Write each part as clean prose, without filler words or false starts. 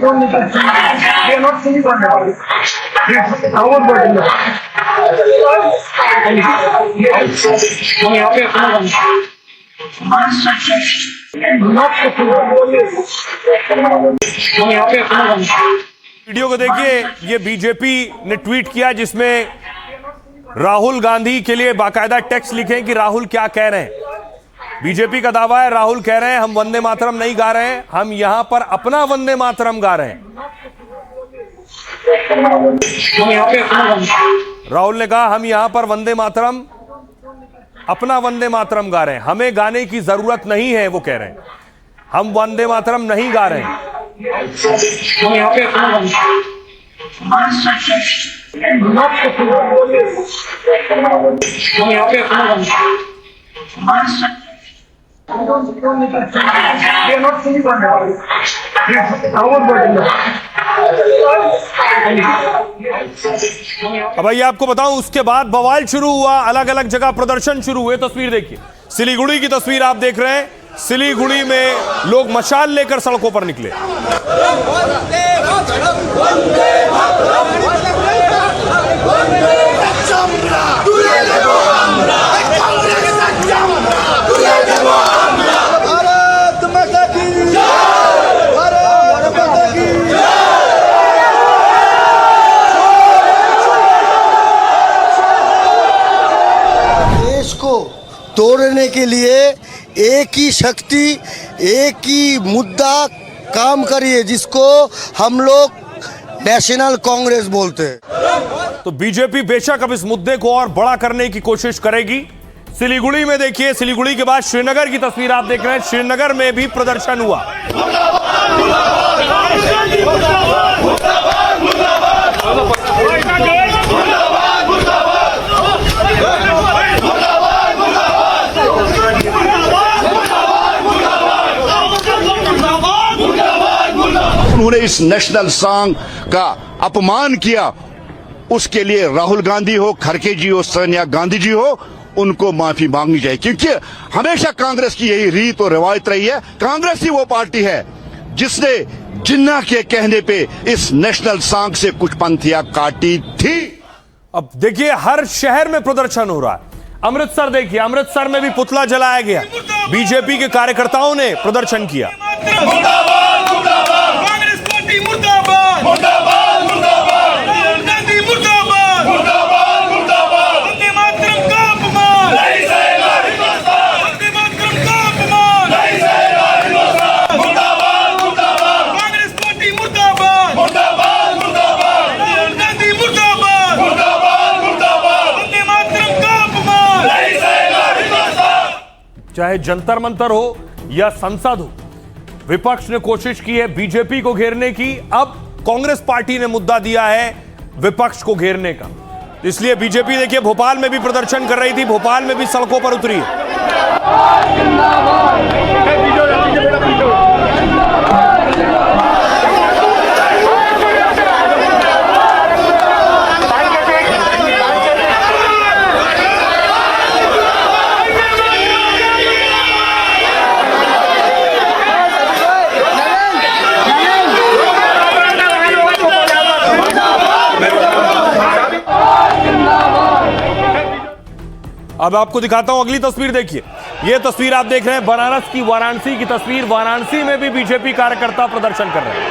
are not fully vulnerable. Our body. Video को देखिए, ये बीजेपी ने ट्वीट किया जिसमें राहुल गांधी के लिए बाकायदा टेक्स्ट लिखे कि राहुल क्या कह रहे हैं। बीजेपी का दावा है, राहुल कह रहे हैं हम वंदे मातरम नहीं गा रहे हैं, हम यहां पर अपना वंदे मातरम गा रहे हैं। राहुल ने कहा हम यहां पर वंदे मातरम, अपना वंदे मातरम गा रहे हैं, हमें गाने की जरूरत नहीं है। वो कह रहे हैं हम वंदे मातरम नहीं गा रहे हैं। They are not fully vulnerable. Our body. अब ये आपको बताऊं, उसके बाद बवाल शुरू हुआ, अलग अलग जगह प्रदर्शन शुरू हुए। तस्वीर देखिए, सिलीगुड़ी की तस्वीर आप देख रहे हैं। सिलीगुड़ी में लोग मशाल लेकर सड़कों पर निकले। देश को तोड़ने के लिए एक ही शक्ति, एक ही मुद्दा काम करिए, जिसको हम लोग नेशनल कांग्रेस बोलते हैं। तो बीजेपी बेशक अब इस मुद्दे को और बड़ा करने की कोशिश करेगी। सिलीगुड़ी में देखिए, सिलीगुड़ी के बाद श्रीनगर की तस्वीर आप देख रहे हैं। श्रीनगर में भी प्रदर्शन हुआ। उन्होंने इस नेशनल सॉन्ग का अपमान किया, उसके लिए राहुल गांधी हो, खड़गे जी हो, सोनिया गांधी जी हो, उनको माफी मांगनी चाहिए। क्योंकि हमेशा कांग्रेस की यही रीत और रिवायत रही है। कांग्रेस ही वो पार्टी है जिसने जिन्ना के कहने पे इस नेशनल सॉन्ग से कुछ पंथियां काटी थी। अब देखिए, हर शहर में प्रदर्शन हो रहा है। अमृतसर देखिए, अमृतसर में भी पुतला जलाया गया। बीजेपी के कार्यकर्ताओं ने प्रदर्शन किया। चाहे जंतर मंतर हो या संसद हो, विपक्ष ने कोशिश की है बीजेपी को घेरने की। अब कांग्रेस पार्टी ने मुद्दा दिया है विपक्ष को घेरने का। इसलिए बीजेपी देखिए भोपाल में भी प्रदर्शन कर रही थी, भोपाल में भी सड़कों पर उतरी है। अब आपको दिखाता हूं अगली तस्वीर देखिए। यह तस्वीर आप देख रहे हैं बनारस की, वाराणसी की तस्वीर। वाराणसी में भी बीजेपी कार्यकर्ता प्रदर्शन कर रहे हैं।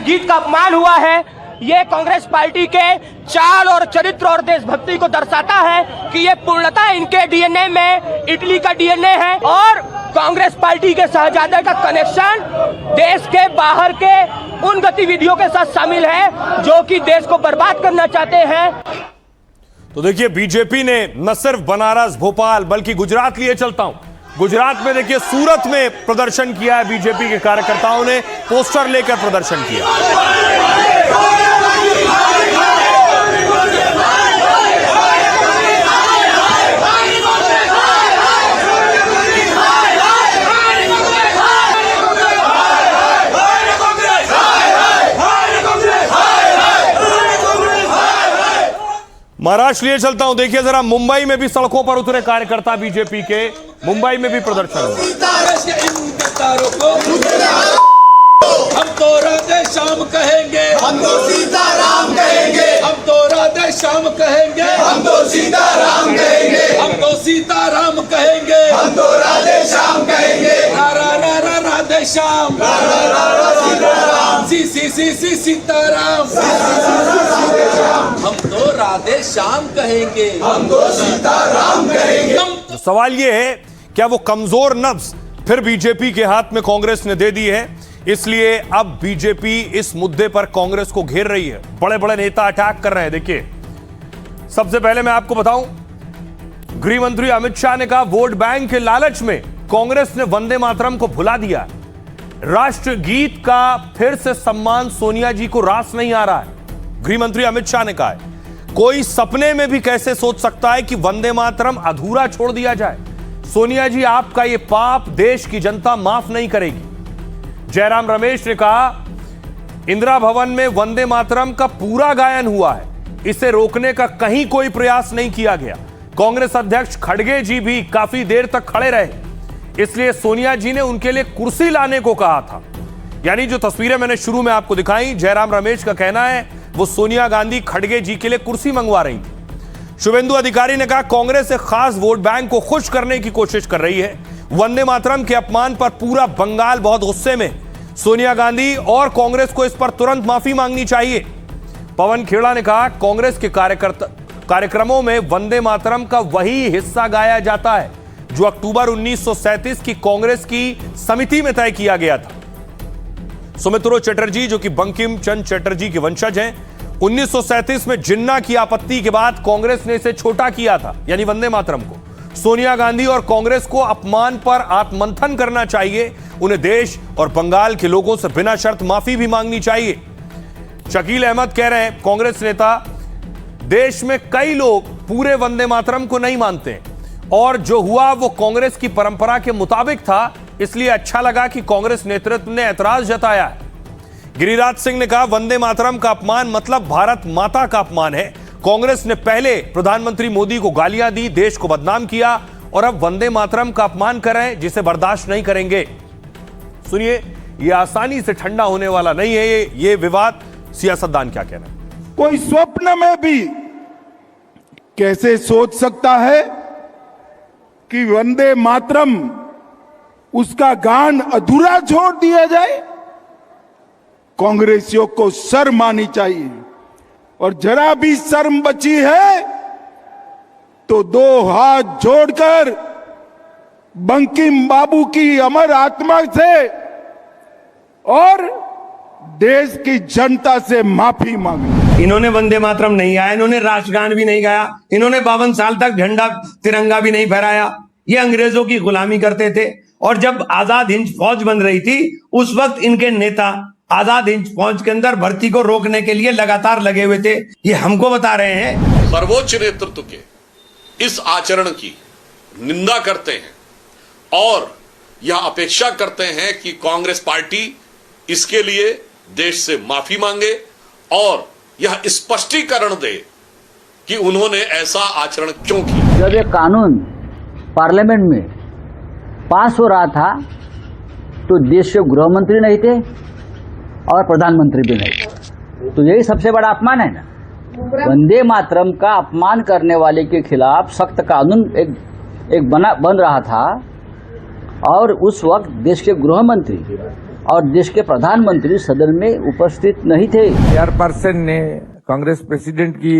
गीत का अपमान हुआ है। ये कांग्रेस पार्टी के चाल और चरित्र और देशभक्ति को दर्शाता है कि ये पूर्णतः इनके डीएनए में इटली का डीएनए है और कांग्रेस पार्टी के शहजादे का कनेक्शन देश के बाहर के उन गतिविधियों के साथ शामिल है जो कि देश को बर्बाद करना चाहते हैं। तो देखिए, बीजेपी ने न सिर्फ बनारस, भोपाल, बल्कि गुजरात लिए चलता हूं। गुजरात में देखिए, सूरत में प्रदर्शन किया है बीजेपी के कार्यकर्ताओं ने, पोस्टर लेकर प्रदर्शन किया। महाराष्ट्र लिए चलता हूं। देखिए जरा, मुंबई में भी सड़कों पर उतरे कार्यकर्ता बीजेपी के, मुंबई में भी प्रदर्शन हुआ। हम तो राधे श्याम कहेंगे, हम तो सीताराम कहेंगे, हम तो राधे श्याम कहेंगे, हम तो सीताराम कहेंगे, हम तो सीताराम कहेंगे, हम तो राधे श्याम कहेंगे, रा रा रा रा राधे श्याम, रा रा रा रा सीताराम, सी सी सी सी सीताराम, हम तो राधे श्याम कहेंगे, हम तो सीताराम कहेंगे। तो सवाल यह है, क्या वो कमजोर नब्ज फिर बीजेपी के हाथ में कांग्रेस ने दे दी है? इसलिए अब बीजेपी इस मुद्दे पर कांग्रेस को घेर रही है। बड़े बड़े नेता अटैक कर रहे हैं। देखिए, सबसे पहले मैं आपको बताऊं, गृह मंत्री अमित शाह ने कहा वोट बैंक के लालच में कांग्रेस ने वंदे मातरम को भुला दिया। राष्ट्रगीत का फिर से सम्मान सोनिया जी को रास नहीं आ रहा है। गृह मंत्री अमित शाह ने कहा है, कोई सपने में भी कैसे सोच सकता है कि वंदे मातरम अधूरा छोड़ दिया जाए। सोनिया जी, आपका यह पाप देश की जनता माफ नहीं करेगी। जयराम रमेश ने कहा, इंदिरा भवन में वंदे मातरम का पूरा गायन हुआ है, इसे रोकने का कहीं कोई प्रयास नहीं किया गया। कांग्रेस अध्यक्ष खड़गे जी भी काफी देर तक खड़े रहे, इसलिए सोनिया जी ने उनके लिए कुर्सी लाने को कहा था। यानी जो तस्वीरें मैंने शुरू में आपको दिखाई, जयराम रमेश का कहना है वो सोनिया गांधी खड़गे जी के लिए कुर्सी मंगवा रही थी। शुभेंदु अधिकारी ने कहा, कांग्रेस एक खास वोट बैंक को खुश करने की कोशिश कर रही है। वंदे मातरम के अपमान पर पूरा बंगाल बहुत गुस्से में। सोनिया गांधी और कांग्रेस को इस पर तुरंत माफी मांगनी चाहिए। पवन खेड़ा ने कहा, कांग्रेस के कार्यक्रमों में वंदे मातरम का वही हिस्सा गाया जाता है जो अक्टूबर 1937 की कांग्रेस की समिति में तय किया गया था। सुमित्रो चटर्जी, जो कि बंकिम चंद्र चटर्जी के वंशज हैं, 1937 में जिन्ना की आपत्ति के बाद कांग्रेस ने इसे छोटा किया था, यानी वंदे मातरम को। सोनिया गांधी और कांग्रेस को अपमान पर आत्ममंथन करना चाहिए। उन्हें देश और बंगाल के लोगों से बिना शर्त माफी भी मांगनी चाहिए। शकील अहमद कह रहे हैं, कांग्रेस नेता, देश में कई लोग पूरे वंदे मातरम को नहीं मानते और जो हुआ वो कांग्रेस की परंपरा के मुताबिक था, इसलिए अच्छा लगा कि कांग्रेस नेतृत्व ने ऐतराज जताया है। गिरिराज सिंह ने कहा, वंदे मातरम का अपमान मतलब भारत माता का अपमान है। कांग्रेस ने पहले प्रधानमंत्री मोदी को गालियां दी, देश को बदनाम किया और अब वंदे मातरम का अपमान कर रहे हैं, जिसे बर्दाश्त नहीं करेंगे। सुनिए, यह आसानी से ठंडा होने वाला नहीं है ये विवाद। सियासतदान क्या कहना है? कोई स्वप्न में भी कैसे सोच सकता है कि वंदे मातरम उसका गान अधूरा छोड़ दिया जाए? कांग्रेसियों को शर्म आनी चाहिए, और जरा भी शर्म बची है तो दो हाथ जोड़कर बंकिम बाबू की अमर आत्मा से और देश की जनता से माफी मांगी। इन्होंने वंदे मातरम नहीं गाया, इन्होंने राष्ट्रगान भी नहीं गाया, इन्होंने 52 साल तक झंडा तिरंगा भी नहीं फहराया। ये अंग्रेजों की गुलामी करते थे, और जब आजाद हिंद फौज बन रही थी उस वक्त इनके नेता आजाद हिंद फौज के अंदर भर्ती को रोकने के लिए लगातार लगे हुए थे। ये हमको बता रहे हैं। सर्वोच्च नेतृत्व के इस आचरण की निंदा करते हैं और यह अपेक्षा करते हैं कि कांग्रेस पार्टी इसके लिए देश से माफी मांगे और यह स्पष्टीकरण दे कि उन्होंने ऐसा आचरण क्यों किया। जब ये कानून पार्लियामेंट में पास हो रहा था तो देश के गृह मंत्री नहीं थे और प्रधानमंत्री भी नहीं थे, तो यही सबसे बड़ा अपमान है ना। वंदे मातरम का अपमान करने वाले के खिलाफ सख्त कानून एक बन रहा था, और उस वक्त देश के गृह मंत्री और देश के प्रधानमंत्री सदन में उपस्थित नहीं थे। चेयरपर्सन ने कांग्रेस प्रेसिडेंट की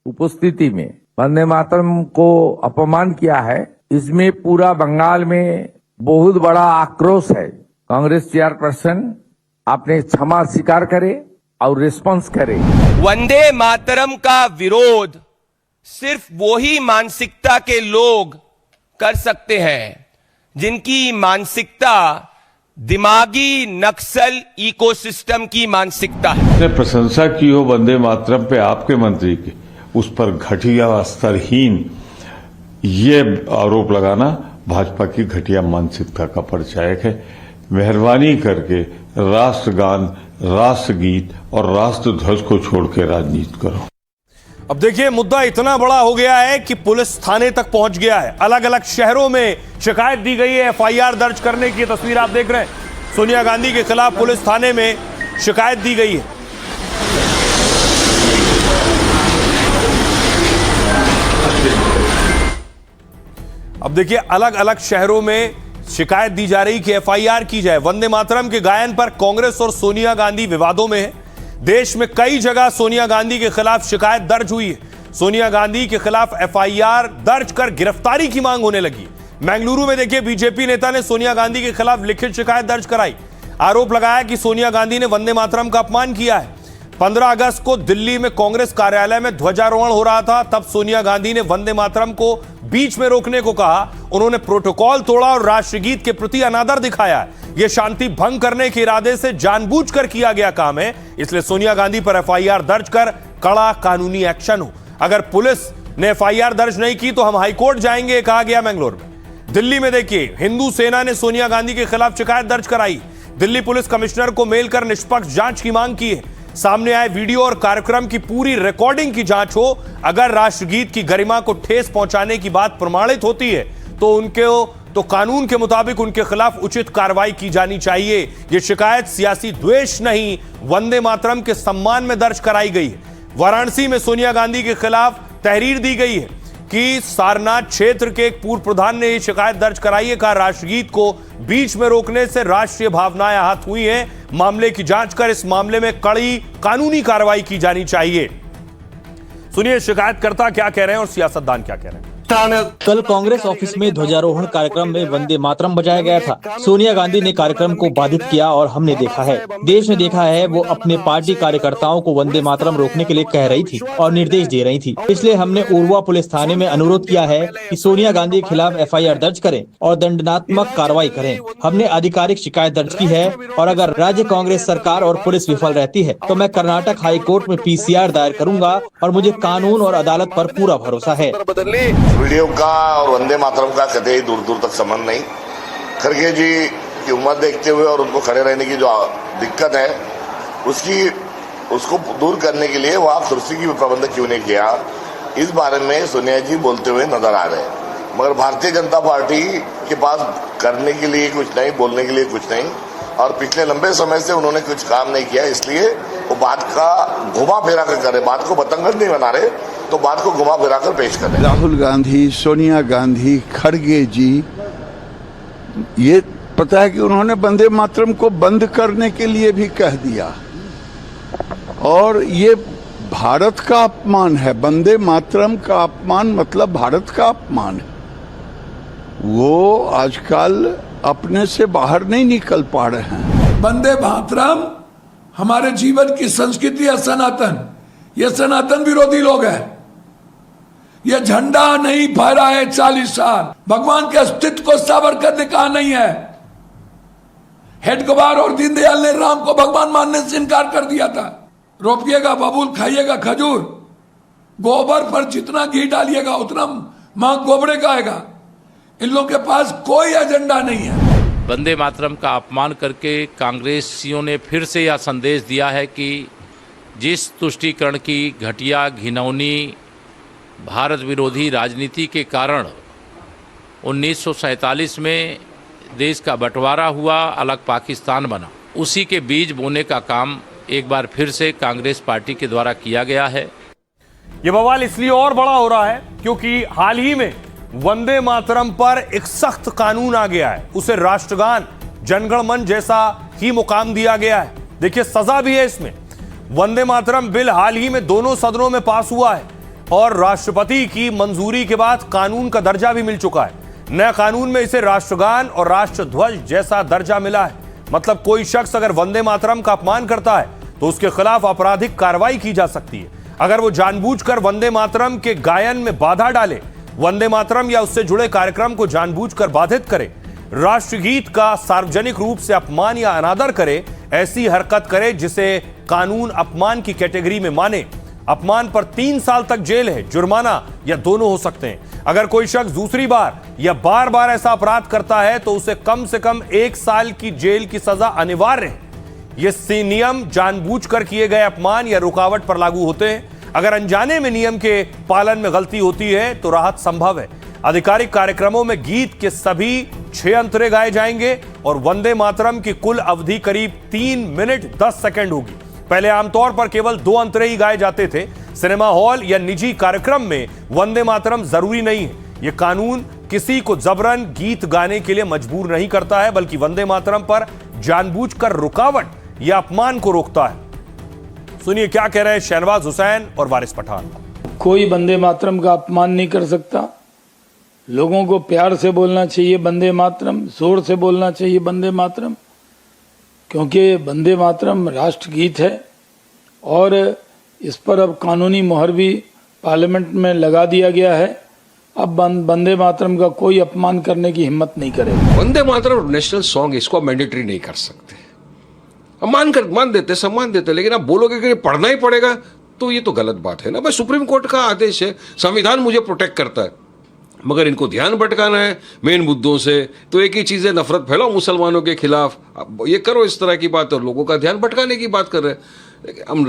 उपस्थिति में वंदे मातरम को अपमान किया है। इसमें पूरा बंगाल में बहुत बड़ा आक्रोश है। कांग्रेस चेयरपर्सन आपने क्षमा स्वीकार करे और रिस्पांस करे। वंदे मातरम का विरोध सिर्फ वही मानसिकता के लोग कर सकते हैं जिनकी मानसिकता दिमागी नक्सल इकोसिस्टम की मानसिकता है। प्रशंसा की हो वंदे मातरम पे आपके मंत्री की, उस पर घटिया स्तरहीन ये आरोप लगाना भाजपा की घटिया मानसिकता का परिचायक है। मेहरबानी करके राष्ट्रगान, राष्ट्रगीत और राष्ट्रध्वज को छोड़ के राजनीति करो। अब देखिए, मुद्दा इतना बड़ा हो गया है कि पुलिस थाने तक पहुंच गया है। अलग अलग शहरों में शिकायत दी गई है, एफआईआर दर्ज करने की तस्वीर आप देख रहे हैं। सोनिया गांधी के खिलाफ पुलिस थाने में शिकायत दी गई है। अब देखिए, अलग अलग शहरों में शिकायत दी जा रही कि एफआईआर की जाए। वंदे मातरम के गायन पर कांग्रेस और सोनिया गांधी विवादों में है। देश में कई जगह सोनिया गांधी के खिलाफ शिकायत दर्ज हुई है। सोनिया गांधी के खिलाफ एफआईआर दर्ज कर गिरफ्तारी की मांग होने लगी। बेंगलुरु में देखिए, बीजेपी नेता ने सोनिया गांधी के खिलाफ लिखित शिकायत दर्ज कराई। आरोप लगाया कि सोनिया गांधी ने वंदे मातरम का अपमान किया है। 15 अगस्त को दिल्ली में कांग्रेस कार्यालय में ध्वजारोहण हो रहा था, तब सोनिया गांधी ने वंदे मातरम को बीच में रोकने को कहा। उन्होंने प्रोटोकॉल तोड़ा और राष्ट्रगीत के प्रति अनादर दिखाया। यह शांति भंग करने के इरादे से जानबूझकर किया गया काम है, इसलिए सोनिया गांधी पर एफआईआर दर्ज कर कड़ा कानूनी एक्शन हो। अगर पुलिस ने एफआईआर दर्ज नहीं की तो हम हाईकोर्ट जाएंगे, कहा गया बेंगलोर में। दिल्ली में देखिए, हिंदू सेना ने सोनिया गांधी के खिलाफ शिकायत दर्ज कराई। दिल्ली पुलिस कमिश्नर को मेल कर निष्पक्ष जांच की मांग की है। सामने आए वीडियो और कार्यक्रम की पूरी रिकॉर्डिंग की जांच हो। अगर राष्ट्रगीत की गरिमा को ठेस पहुंचाने की बात प्रमाणित होती है तो कानून के मुताबिक उनके खिलाफ उचित कार्रवाई की जानी चाहिए। यह शिकायत सियासी द्वेष नहीं, वंदे मातरम के सम्मान में दर्ज कराई गई है। वाराणसी में सोनिया गांधी के खिलाफ तहरीर दी गई है कि सारनाथ क्षेत्र के एक पूर्व प्रधान ने यह शिकायत दर्ज कराई है। कहा, राष्ट्रगीत को बीच में रोकने से राष्ट्रीय भावनाएं आहत हुई हैं। मामले की जांच कर इस मामले में कड़ी कानूनी कार्रवाई की जानी चाहिए। सुनिए शिकायतकर्ता क्या कह रहे हैं और सियासतदान क्या कह रहे हैं। कल कांग्रेस ऑफिस में ध्वजारोहण कार्यक्रम में वंदे मातरम बजाया गया था। सोनिया गांधी ने कार्यक्रम को बाधित किया और हमने देखा है, देश ने देखा है, वो अपने पार्टी कार्यकर्ताओं को वंदे मातरम रोकने के लिए कह रही थी और निर्देश दे रही थी। इसलिए हमने उर्वा पुलिस थाने में अनुरोध किया है कि सोनिया गांधी के खिलाफ एफआईआर दर्ज करें और दंडात्मक कार्रवाई करें। हमने आधिकारिक शिकायत दर्ज की है और अगर राज्य कांग्रेस सरकार और पुलिस विफल रहती है तो मैं कर्नाटक हाई कोर्ट में पीसीआर दायर करूंगा और मुझे कानून और अदालत पर पूरा भरोसा है। वीडियो का और वंदे मातरम का कतई दूर दूर तक संबंध नहीं। खड़गे जी की उम्र देखते हुए और उनको खड़े रहने की जो दिक्कत है उसको दूर करने के लिए वहाँ कुर्सी की प्रबंध क्यों नहीं किया, इस बारे में सोनिया जी बोलते हुए नजर आ रहे हैं। मगर भारतीय जनता पार्टी के पास करने के लिए कुछ नहीं, बोलने के लिए कुछ नहीं, और पिछले लंबे समय से उन्होंने कुछ काम नहीं किया, इसलिए वो बात का घुमा फिरा कर करे, बात को बतंगड़ नहीं बना रहे, तो बात को घुमा फिरा कर पेश कर रहे। राहुल गांधी, सोनिया गांधी, खड़गे जी, ये पता है कि उन्होंने वंदे मातरम को बंद करने के लिए भी कह दिया और ये भारत का अपमान है। वंदे मातरम का अपमान मतलब भारत का अपमान है। वो आजकल अपने से बाहर नहीं निकल पा रहे हैं। वंदे मातरम हमारे जीवन की संस्कृति है, सनातन। ये सनातन विरोधी लोग हैं। ये झंडा नहीं फहरा है 40 साल। भगवान के अस्तित्व को सावरकर ने कहा नहीं है। हेडगेवार और दीनदयाल ने राम को भगवान मानने से इनकार कर दिया था। रोपिएगा बबूल, खाइएगा खजूर, गोबर पर जितना घी डालिएगा उतना मां गोबरे का आएगा। इन लोगों के पास कोई एजेंडा नहीं है। वंदे मातरम का अपमान करके कांग्रेसियों ने फिर से यह संदेश दिया है कि जिस तुष्टीकरण की घटिया घिनौनी भारत विरोधी राजनीति के कारण 1947 में देश का बंटवारा हुआ, अलग पाकिस्तान बना, उसी के बीज बोने का काम एक बार फिर से कांग्रेस पार्टी के द्वारा किया गया है। यह बवाल इसलिए और बड़ा हो रहा है क्योंकि हाल ही में वंदे मातरम पर एक सख्त कानून आ गया है। उसे राष्ट्रगान, जनगण मन जैसा ही मुकाम दिया गया है। देखिए, सजा भी है इसमें। वंदे मातरम बिल हाल ही में दोनों सदनों में पास हुआ है और राष्ट्रपति की मंजूरी के बाद कानून का दर्जा भी मिल चुका है। नए कानून में इसे राष्ट्रगान और राष्ट्रध्वज जैसा दर्जा मिला है। मतलब कोई शख्स अगर वंदे मातरम का अपमान करता है तो उसके खिलाफ आपराधिक कार्रवाई की जा सकती है। अगर वो जानबूझकर वंदे मातरम के गायन में बाधा डाले, वंदे मातरम या उससे जुड़े कार्यक्रम को जानबूझकर बाधित करे, राष्ट्रगीत का सार्वजनिक रूप से अपमान या अनादर करे, ऐसी हरकत करे जिसे कानून अपमान की कैटेगरी में माने, अपमान पर 3 साल तक जेल है, जुर्माना या दोनों हो सकते हैं। अगर कोई शख्स दूसरी बार या बार बार ऐसा अपराध करता है तो उसे कम से कम 1 साल की जेल की सजा अनिवार्य है। ये नियम जानबूझकर किए गए अपमान या रुकावट पर लागू होते हैं। अगर अनजाने में नियम के पालन में गलती होती है तो राहत संभव है। आधिकारिक कार्यक्रमों में गीत के सभी 6 अंतरे गाए जाएंगे और वंदे मातरम की कुल अवधि करीब 3 मिनट 10 सेकंड होगी। पहले आमतौर पर केवल 2 अंतरे ही गाए जाते थे। सिनेमा हॉल या निजी कार्यक्रम में वंदे मातरम जरूरी नहीं है। यह कानून किसी को जबरन गीत गाने के लिए मजबूर नहीं करता है, बल्कि वंदे मातरम पर जानबूझकर रुकावट या अपमान को रोकता है। सुनिए क्या कह रहे हैं शहनवाज हुसैन और वारिस पठान। कोई वंदे मातरम का अपमान नहीं कर सकता। लोगों को प्यार से बोलना चाहिए वंदे मातरम, जोर से बोलना चाहिए वंदे मातरम, क्योंकि वंदे मातरम राष्ट्रगीत है और इस पर अब कानूनी मोहर भी पार्लियामेंट में लगा दिया गया है। अब वंदे मातरम का कोई अपमान करने की हिम्मत नहीं करेगा। वंदे मातरम नेशनल सॉन्ग, इसको मैंडेटरी नहीं कर सकते। मान देते, सम्मान देते, लेकिन आप बोलोगे कि पढ़ना ही पड़ेगा तो ये तो गलत बात है ना। भाई सुप्रीम कोर्ट का आदेश है, संविधान मुझे प्रोटेक्ट करता है, मगर इनको ध्यान भटकाना है मेन मुद्दों से। तो एक ही चीज़ है, नफरत फैलाओ मुसलमानों के खिलाफ, ये करो इस तरह की बात और लोगों का ध्यान भटकाने की बात कर रहे हैं। हम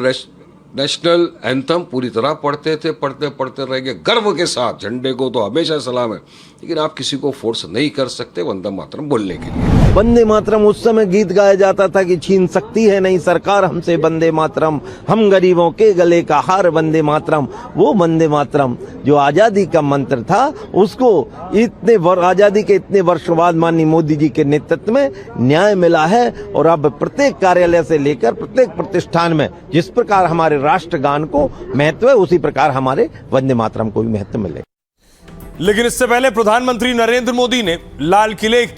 नेशनल एंथम पूरी तरह पढ़ते थे, पढ़ते रहेंगे गर्व के साथ। झंडे को तो हमेशा सलाम है, लेकिन आप किसी को फोर्स नहीं कर सकते वंदे मातरम बोलने के लिए। वंदे मातरम उस समय गीत गाया जाता था कि छीन सकती है नहीं सरकार हमसे वंदे मातरम, हम गरीबों के गले का हार वंदे मातरम। वो वंदे मातरम जो आजादी का मंत्र था, उसको आजादी के इतने वर्षों बाद माननीय मोदी जी के नेतृत्व में न्याय मिला है। और अब प्रत्येक कार्यालय से लेकर प्रत्येक प्रतिष्ठान में जिस प्रकार हमारे राष्ट्रगान को महत्व है, उसी प्रकार हमारे वंदे मातरम को भी महत्व मिले। लेकिन इससे पहले प्रधानमंत्री नरेंद्र मोदी ने लाल किले